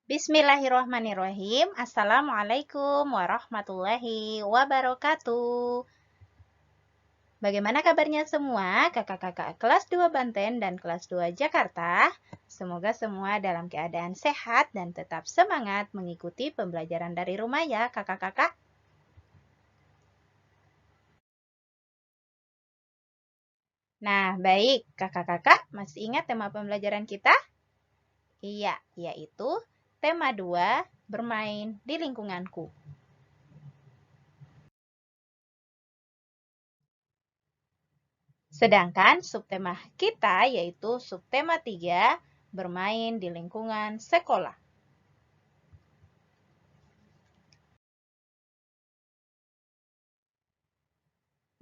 Bismillahirrahmanirrahim. Assalamualaikum warahmatullahi wabarakatuh. Bagaimana kabarnya semua kakak-kakak kelas 2 Banten dan kelas 2 Jakarta? Semoga semua dalam keadaan sehat dan tetap semangat mengikuti pembelajaran dari rumah ya kakak-kakak. Nah, baik kakak-kakak masih ingat tema pembelajaran kita? Iya, yaitu tema 2, bermain di lingkunganku. Sedangkan subtema kita yaitu subtema 3, bermain di lingkungan sekolah.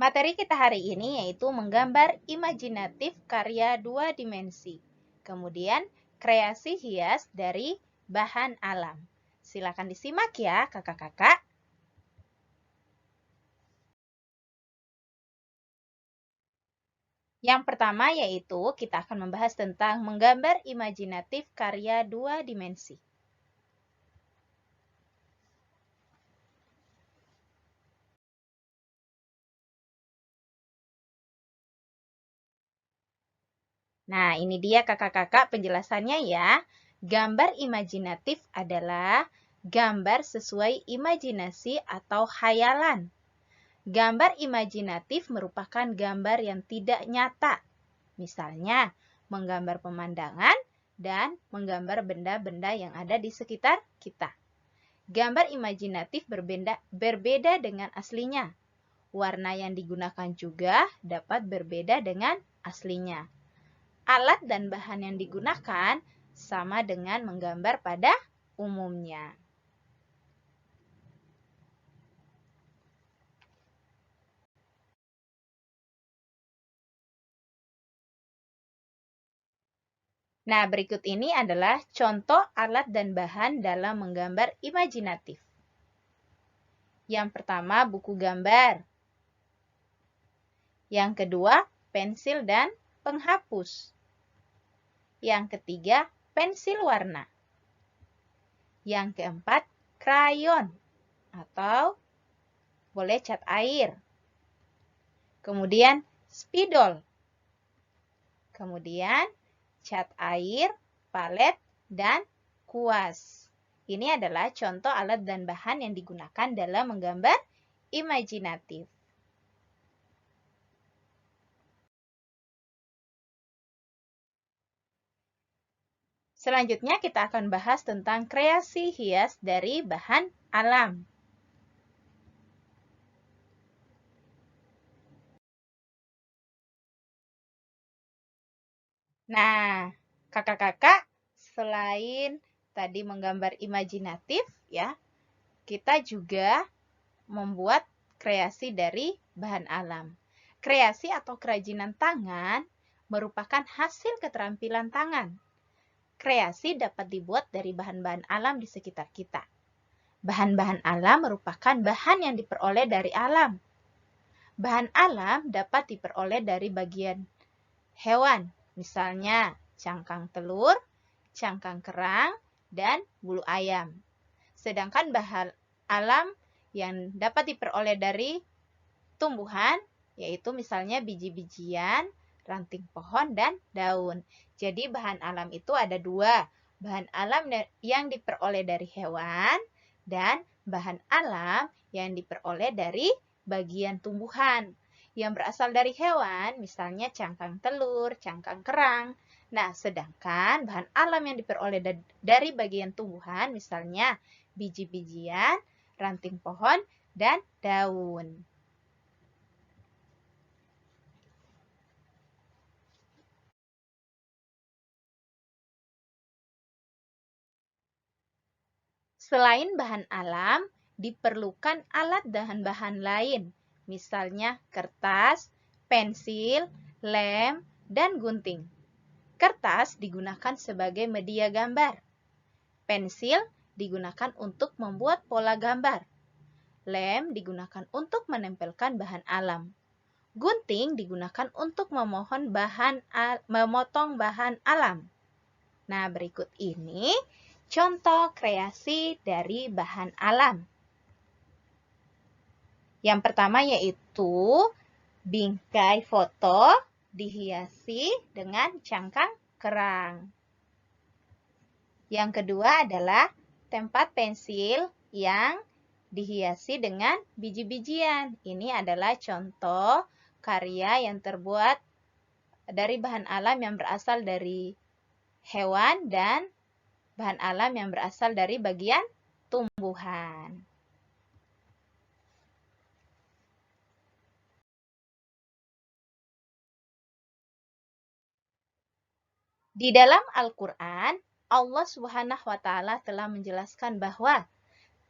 Materi kita hari ini yaitu menggambar imajinatif karya 2 dimensi. Kemudian kreasi hias dari bahan alam. Silakan disimak ya kakak-kakak. Yang pertama yaitu kita akan membahas tentang menggambar imajinatif karya 2 dimensi. Nah, ini dia kakak-kakak penjelasannya ya. Gambar imajinatif adalah gambar sesuai imajinasi atau khayalan. Gambar imajinatif merupakan gambar yang tidak nyata. Misalnya, menggambar pemandangan dan menggambar benda-benda yang ada di sekitar kita. Gambar imajinatif berbeda dengan aslinya. Warna yang digunakan juga dapat berbeda dengan aslinya. Alat dan bahan yang digunakan sama dengan menggambar pada umumnya. Nah, berikut ini adalah contoh alat dan bahan dalam menggambar imajinatif. Yang pertama, buku gambar. Yang kedua, pensil dan penghapus. Yang ketiga, pensil warna. Yang keempat, krayon atau boleh cat air. Kemudian, spidol. Kemudian, cat air, palet, dan kuas. Ini adalah contoh alat dan bahan yang digunakan dalam menggambar imajinatif. Selanjutnya kita akan bahas tentang kreasi hias dari bahan alam. Nah, kakak-kakak, selain tadi menggambar imajinatif, ya, kita juga membuat kreasi dari bahan alam. Kreasi atau kerajinan tangan merupakan hasil keterampilan tangan. Kreasi dapat dibuat dari bahan-bahan alam di sekitar kita. Bahan-bahan alam merupakan bahan yang diperoleh dari alam. Bahan alam dapat diperoleh dari bagian hewan, misalnya cangkang telur, cangkang kerang, dan bulu ayam. Sedangkan bahan alam yang dapat diperoleh dari tumbuhan, yaitu misalnya biji-bijian, ranting pohon, dan daun. Jadi bahan alam itu ada dua. Bahan alam yang diperoleh dari hewan dan bahan alam yang diperoleh dari bagian tumbuhan. Yang berasal dari hewan, misalnya cangkang telur, cangkang kerang. Nah, sedangkan bahan alam yang diperoleh dari bagian tumbuhan, misalnya biji-bijian, ranting pohon, dan daun. Selain bahan alam, diperlukan alat dan bahan lain, misalnya kertas, pensil, lem, dan gunting. Kertas digunakan sebagai media gambar. Pensil digunakan untuk membuat pola gambar. Lem digunakan untuk menempelkan bahan alam. Gunting digunakan untuk memotong bahan alam. Nah, berikut ini contoh kreasi dari bahan alam. Yang pertama yaitu bingkai foto dihiasi dengan cangkang kerang. Yang kedua adalah tempat pensil yang dihiasi dengan biji-bijian. Ini adalah contoh karya yang terbuat dari bahan alam yang berasal dari hewan dan bahan alam yang berasal dari bagian tumbuhan. Di dalam Al-Quran, Allah Subhanahu wa Ta'ala telah menjelaskan bahwa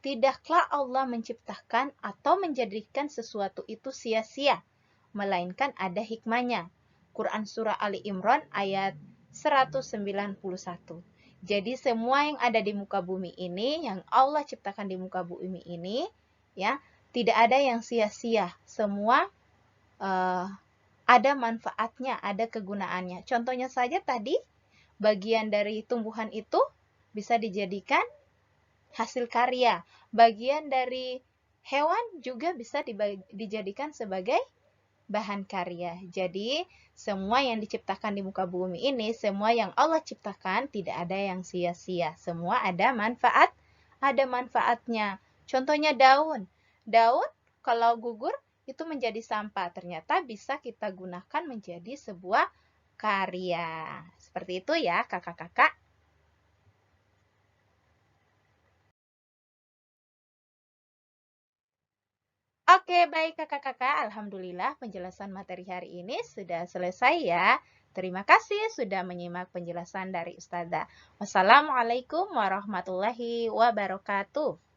tidaklah Allah menciptakan atau menjadikan sesuatu itu sia-sia, melainkan ada hikmahnya. Quran Surah Ali Imran ayat 191. Jadi semua yang ada di muka bumi ini, yang Allah ciptakan di muka bumi ini, ya, tidak ada yang sia-sia. Semua ada manfaatnya, ada kegunaannya. Contohnya saja tadi, bagian dari tumbuhan itu bisa dijadikan hasil karya. Bagian dari hewan juga bisa dijadikan sebagai bahan karya. Jadi, semua yang diciptakan di muka bumi ini, semua yang Allah ciptakan, tidak ada yang sia-sia. Semua ada manfaatnya. Contohnya daun. Daun kalau gugur itu menjadi sampah. Ternyata bisa kita gunakan menjadi sebuah karya. Seperti itu ya, kakak-kakak. Oke, baik kakak-kakak. Alhamdulillah penjelasan materi hari ini sudah selesai ya. Terima kasih sudah menyimak penjelasan dari Ustazah. Wassalamualaikum warahmatullahi wabarakatuh.